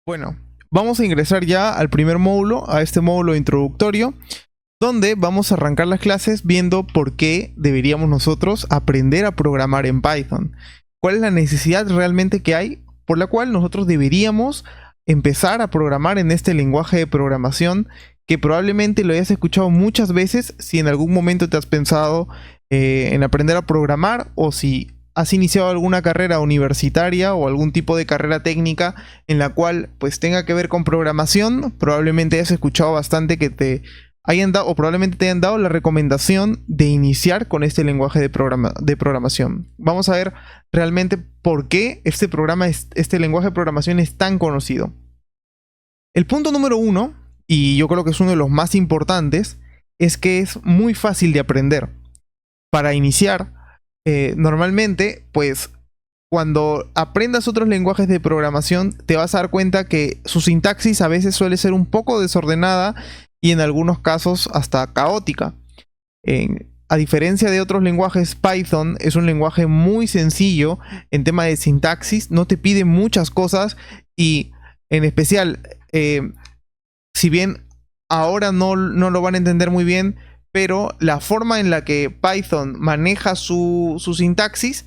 Bueno, vamos a ingresar ya al primer módulo, a este módulo introductorio, donde vamos a arrancar las clases viendo por qué deberíamos nosotros aprender a programar en Python. ¿Cuál es la necesidad realmente que hay por la cual nosotros deberíamos empezar a programar en este lenguaje de programación que probablemente lo hayas escuchado muchas veces si en algún momento te has pensado en aprender a programar, o si has iniciado alguna carrera universitaria o algún tipo de carrera técnica en la cual pues tenga que ver con programación. Probablemente hayas escuchado bastante que te hayan dado, o probablemente te hayan dado la recomendación de iniciar con este lenguaje de programación. Vamos a ver realmente por qué este lenguaje de programación es tan conocido. El punto número uno, y yo creo que es uno de los más importantes, es que es muy fácil de aprender. Para iniciar, normalmente, pues cuando aprendas otros lenguajes de programación, te vas a dar cuenta que su sintaxis a veces suele ser un poco desordenada y en algunos casos hasta caótica. A diferencia de otros lenguajes, Python es un lenguaje muy sencillo en tema de sintaxis, no te pide muchas cosas y en especial, si bien ahora no lo van a entender muy bien, pero la forma en la que Python maneja su sintaxis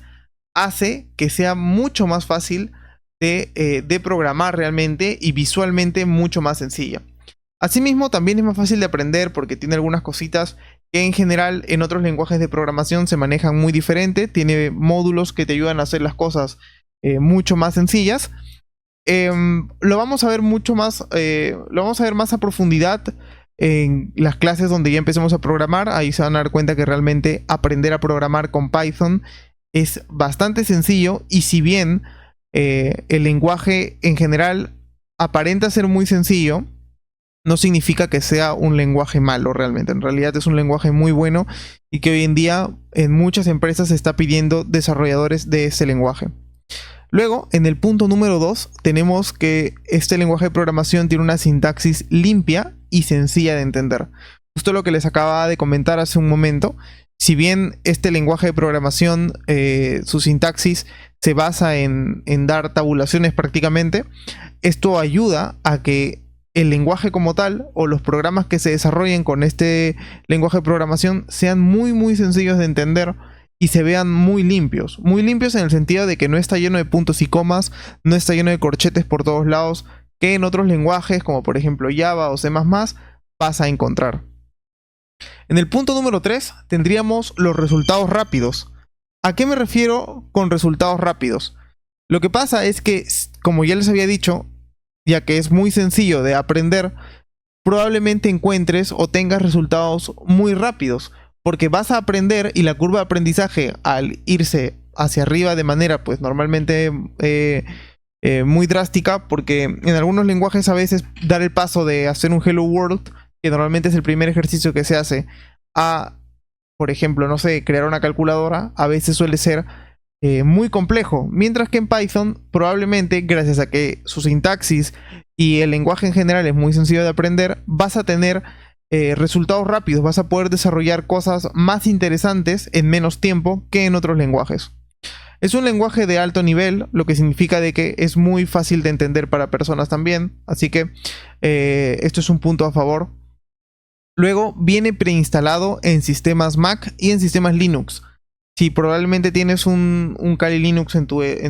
hace que sea mucho más fácil de programar realmente, y visualmente mucho más sencilla. Asimismo, también es más fácil de aprender porque tiene algunas cositas que en general en otros lenguajes de programación se manejan muy diferente. Tiene módulos que te ayudan a hacer las cosas mucho más sencillas. Lo vamos a ver mucho más, lo vamos a ver más a profundidad en las clases donde ya empecemos a programar. Ahí se van a dar cuenta que realmente aprender a programar con Python es bastante sencillo, y si bien el lenguaje en general aparenta ser muy sencillo, no significa que sea un lenguaje malo realmente. En realidad es un lenguaje muy bueno y que hoy en día en muchas empresas se está pidiendo desarrolladores de ese lenguaje. Luego, en el punto número 2, tenemos que este lenguaje de programación tiene una sintaxis limpia y sencilla de entender. Justo lo que les acababa de comentar hace un momento. Si bien este lenguaje de programación, su sintaxis se basa en dar tabulaciones prácticamente, esto ayuda a que el lenguaje como tal, o los programas que se desarrollen con este lenguaje de programación, sean muy sencillos de entender y se vean muy limpios en el sentido de que no está lleno de puntos y comas, no está lleno de corchetes por todos lados, que en otros lenguajes como por ejemplo Java o C++ vas a encontrar. En el punto número 3 tendríamos los resultados rápidos. ¿A qué me refiero con resultados rápidos? Lo que pasa es que, como ya les había dicho, ya que es muy sencillo de aprender, probablemente encuentres o tengas resultados muy rápidos, porque vas a aprender y la curva de aprendizaje, al irse hacia arriba de manera pues normalmente muy drástica, porque en algunos lenguajes a veces dar el paso de hacer un Hello World, que normalmente es el primer ejercicio que se hace, a, por ejemplo, no sé, crear una calculadora, a veces suele ser muy complejo, mientras que en Python probablemente, gracias a que su sintaxis y el lenguaje en general es muy sencillo de aprender, vas a tener resultados rápidos, vas a poder desarrollar cosas más interesantes en menos tiempo que en otros lenguajes. Es un lenguaje de alto nivel, lo que significa de que es muy fácil de entender para personas también, así que esto es un punto a favor. Luego viene preinstalado en sistemas Mac y en sistemas Linux. Si probablemente tienes un Kali Linux en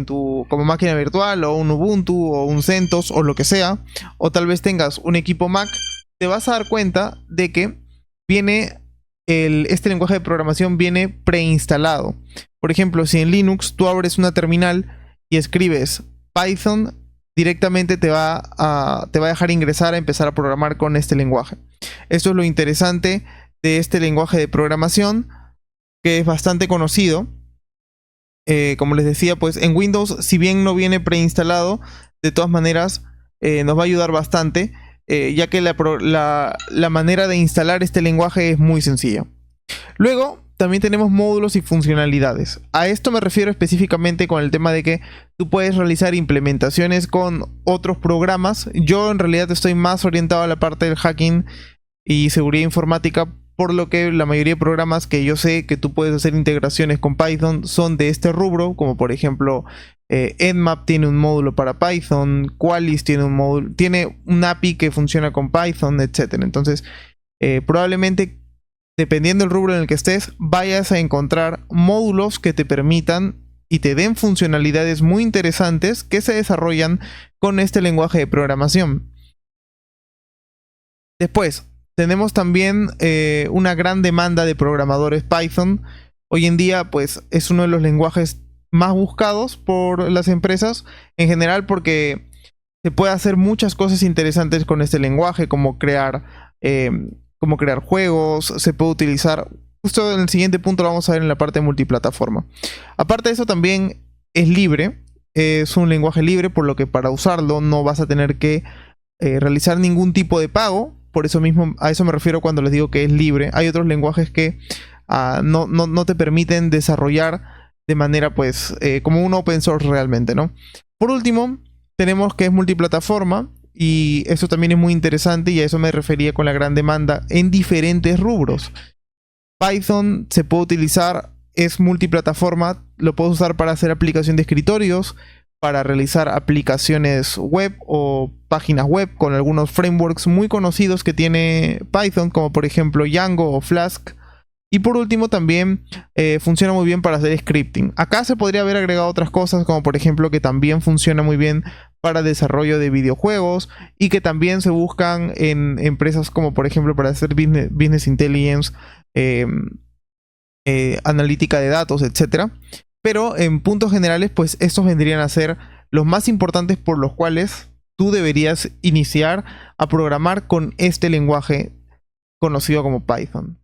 tu como máquina virtual, o un Ubuntu, o un CentOS, o lo que sea, o tal vez tengas un equipo Mac, te vas a dar cuenta de que viene este lenguaje de programación viene preinstalado. Por ejemplo, si en Linux tú abres una terminal y escribes Python, directamente te va a dejar ingresar a empezar a programar con este lenguaje. Esto es lo interesante de este lenguaje de programación, que es bastante conocido. Como les decía, pues en Windows, si bien no viene preinstalado, de todas maneras nos va a ayudar bastante, ya que la manera de instalar este lenguaje es muy sencilla. Luego también tenemos módulos y funcionalidades. A esto me refiero específicamente con el tema de que tú puedes realizar implementaciones con otros programas. Yo en realidad estoy más orientado a la parte del hacking y seguridad informática, por lo que la mayoría de programas que yo sé que tú puedes hacer integraciones con Python son de este rubro, como por ejemplo Nmap tiene un módulo para Python, Qualys tiene un módulo, tiene un API que funciona con Python, etc. Entonces, probablemente, dependiendo del rubro en el que estés, vayas a encontrar módulos que te permitan y te den funcionalidades muy interesantes que se desarrollan con este lenguaje de programación. Después, tenemos también una gran demanda de programadores Python. Hoy en día, pues, es uno de los lenguajes más buscados por las empresas, en general porque se puede hacer muchas cosas interesantes con este lenguaje, como crear juegos, se puede utilizar. Justo en el siguiente punto lo vamos a ver en la parte de multiplataforma. Aparte de eso, también es libre, es un lenguaje libre, por lo que para usarlo no vas a tener que realizar ningún tipo de pago. Por eso mismo, a eso me refiero cuando les digo que es libre. Hay otros lenguajes que no te permiten desarrollar de manera, pues, como un open source realmente, ¿no? Por último, tenemos que es multiplataforma, y eso también es muy interesante, y a eso me refería con la gran demanda en diferentes rubros. Python se puede utilizar, es multiplataforma, lo puedes usar para hacer aplicación de escritorios, para realizar aplicaciones web o páginas web con algunos frameworks muy conocidos que tiene Python, como por ejemplo Django o Flask. Y por último, también funciona muy bien para hacer scripting. Acá se podría haber agregado otras cosas, como por ejemplo que también funciona muy bien para desarrollo de videojuegos, y que también se buscan en empresas como por ejemplo para hacer business intelligence, analítica de datos, etc. Pero en puntos generales, pues estos vendrían a ser los más importantes por los cuales tú deberías iniciar a programar con este lenguaje conocido como Python.